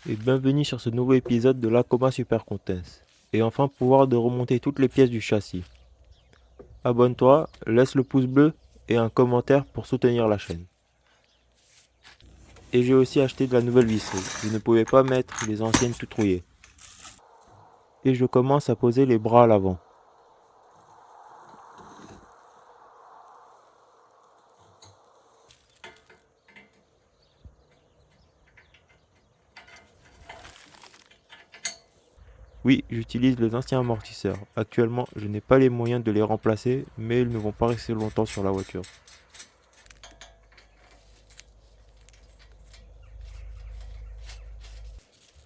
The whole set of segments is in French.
Et bienvenue sur ce nouveau épisode de l'Acoma Super Contest. Et enfin pouvoir de remonter toutes les pièces du châssis. Abonne-toi, laisse le pouce bleu et un commentaire pour soutenir la chaîne. Et j'ai aussi acheté de la nouvelle visserie, je ne pouvais pas mettre les anciennes tout rouillées. Et je commence à poser les bras à l'avant. Oui, j'utilise les anciens amortisseurs. Actuellement, je n'ai pas les moyens de les remplacer, mais ils ne vont pas rester longtemps sur la voiture.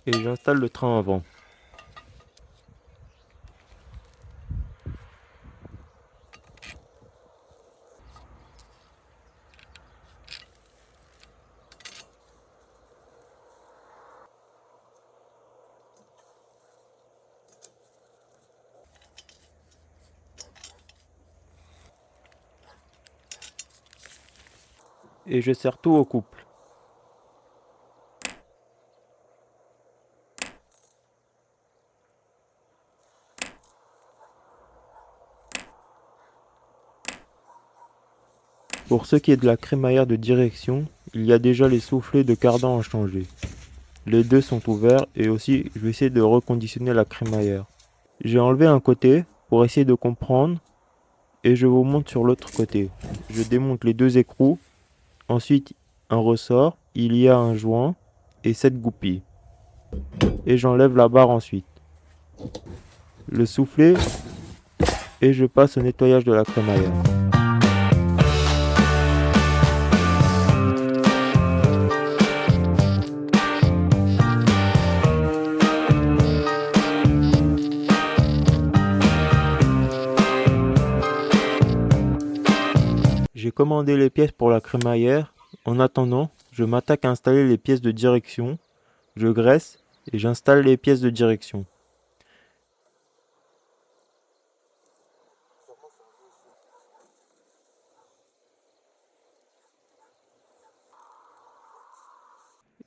Et j'installe le train avant. Et je serre tout au couple. Pour ce qui est de la crémaillère de direction, il y a déjà les soufflets de cardan à changer. Les deux sont ouverts et aussi je vais essayer de reconditionner la crémaillère. J'ai enlevé un côté pour essayer de comprendre et je vous montre sur l'autre côté. Je démonte les deux écrous, ensuite un ressort, il y a un joint et 7 goupilles. Et j'enlève la barre ensuite. Le soufflet et je passe au nettoyage de la crémaillère. J'ai commandé les pièces pour la crémaillère. En attendant, je m'attaque à installer les pièces de direction. Je graisse et j'installe les pièces de direction.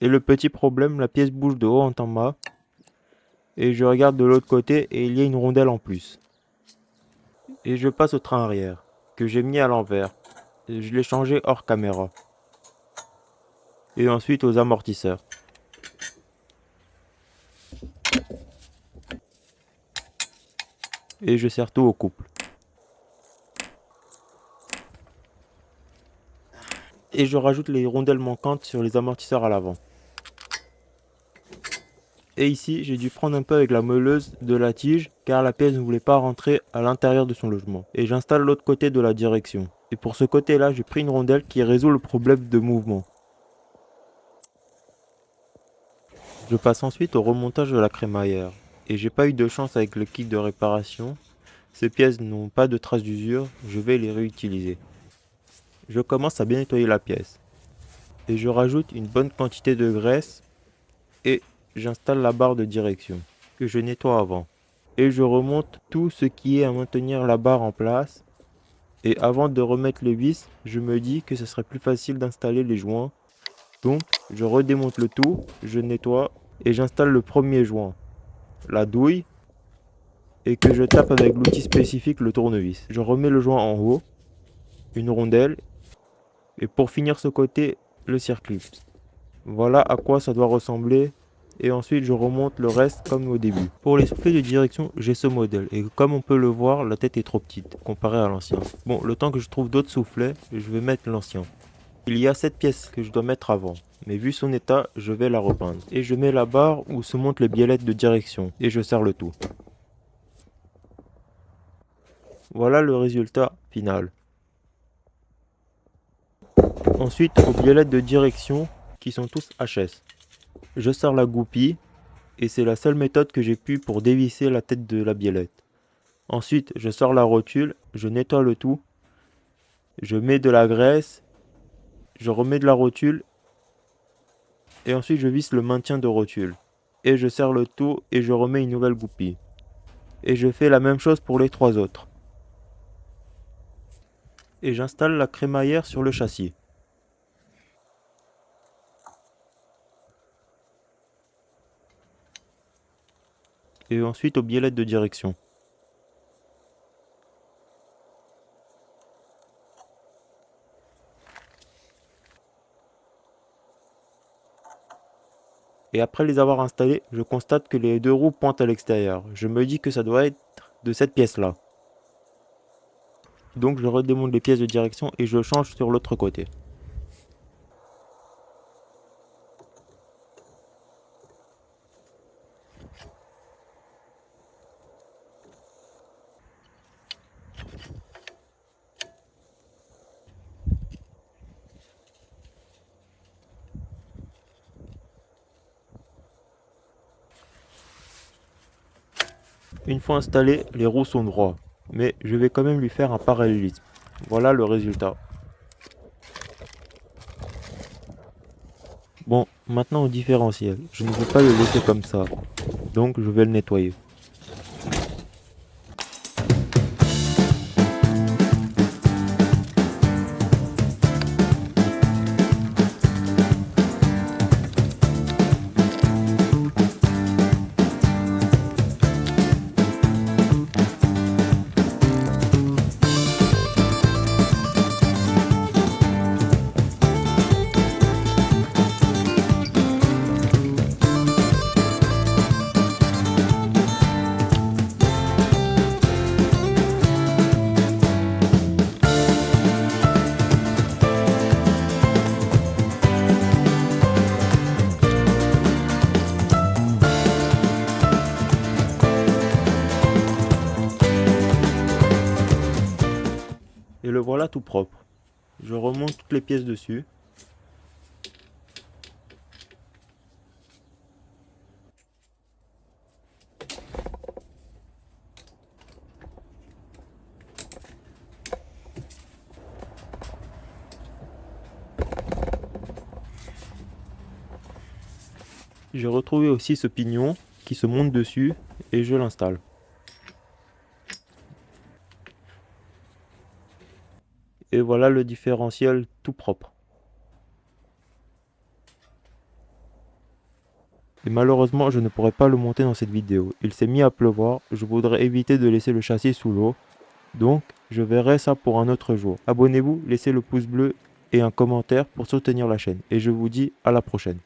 Et le petit problème, la pièce bouge de haut en bas. Et je regarde de l'autre côté et il y a une rondelle en plus. Et je passe au train arrière, que j'ai mis à l'envers. Et je l'ai changé hors caméra. Et ensuite aux amortisseurs. Et je serre tout au couple. Et je rajoute les rondelles manquantes sur les amortisseurs à l'avant. Et ici, j'ai dû prendre un peu avec la meuleuse de la tige car la pièce ne voulait pas rentrer à l'intérieur de son logement. Et j'installe l'autre côté de la direction. Et pour ce côté-là, j'ai pris une rondelle qui résout le problème de mouvement. Je passe ensuite au remontage de la crémaillère. Et j'ai pas eu de chance avec le kit de réparation. Ces pièces n'ont pas de traces d'usure, je vais les réutiliser. Je commence à bien nettoyer la pièce. Et je rajoute une bonne quantité de graisse et j'installe la barre de direction que je nettoie avant. Et je remonte tout ce qui est à maintenir la barre en place. Et avant de remettre les vis, je me dis que ce serait plus facile d'installer les joints. Donc je redémonte le tout, je nettoie et j'installe le premier joint, la douille, et que je tape avec l'outil spécifique le tournevis. Je remets le joint en haut, une rondelle, et pour finir ce côté, le circlip. Voilà à quoi ça doit ressembler. Et ensuite je remonte le reste comme au début. Pour les soufflets de direction, j'ai ce modèle. Et comme on peut le voir, la tête est trop petite comparée à l'ancien. Bon, le temps que je trouve d'autres soufflets, je vais mettre l'ancien. Il y a cette pièce que je dois mettre avant. Mais vu son état, je vais la repeindre. Et je mets la barre où se montent les biellettes de direction. Et je serre le tout. Voilà le résultat final. Ensuite, aux biellettes de direction, qui sont tous HS. Je serre la goupille. Et c'est la seule méthode que j'ai pu pour dévisser la tête de la biellette. Ensuite, je sors la rotule, je nettoie le tout, je mets de la graisse, je remets de la rotule et ensuite je visse le maintien de rotule. Et je serre le tout et je remets une nouvelle goupille. Et je fais la même chose pour les trois autres. Et j'installe la crémaillère sur le châssis. et ensuite au biellette de direction. Et après les avoir installés, je constate que les deux roues pointent à l'extérieur. Je me dis que ça doit être de cette pièce-là. Donc je redémonte les pièces de direction et je change sur l'autre côté. Une fois installés, les roues sont droits, mais je vais quand même lui faire un parallélisme. Voilà le résultat. Bon, maintenant au différentiel. Je ne veux pas le laisser comme ça, donc je vais le nettoyer. Et le voilà tout propre. Je remonte toutes les pièces dessus. J'ai retrouvé aussi ce pignon qui se monte dessus et je l'installe. Et voilà le différentiel tout propre. Et malheureusement, je ne pourrai pas le monter dans cette vidéo. Il s'est mis à pleuvoir, je voudrais éviter de laisser le châssis sous l'eau. Donc, je verrai ça pour un autre jour. Abonnez-vous, laissez le pouce bleu et un commentaire pour soutenir la chaîne. Et je vous dis à la prochaine.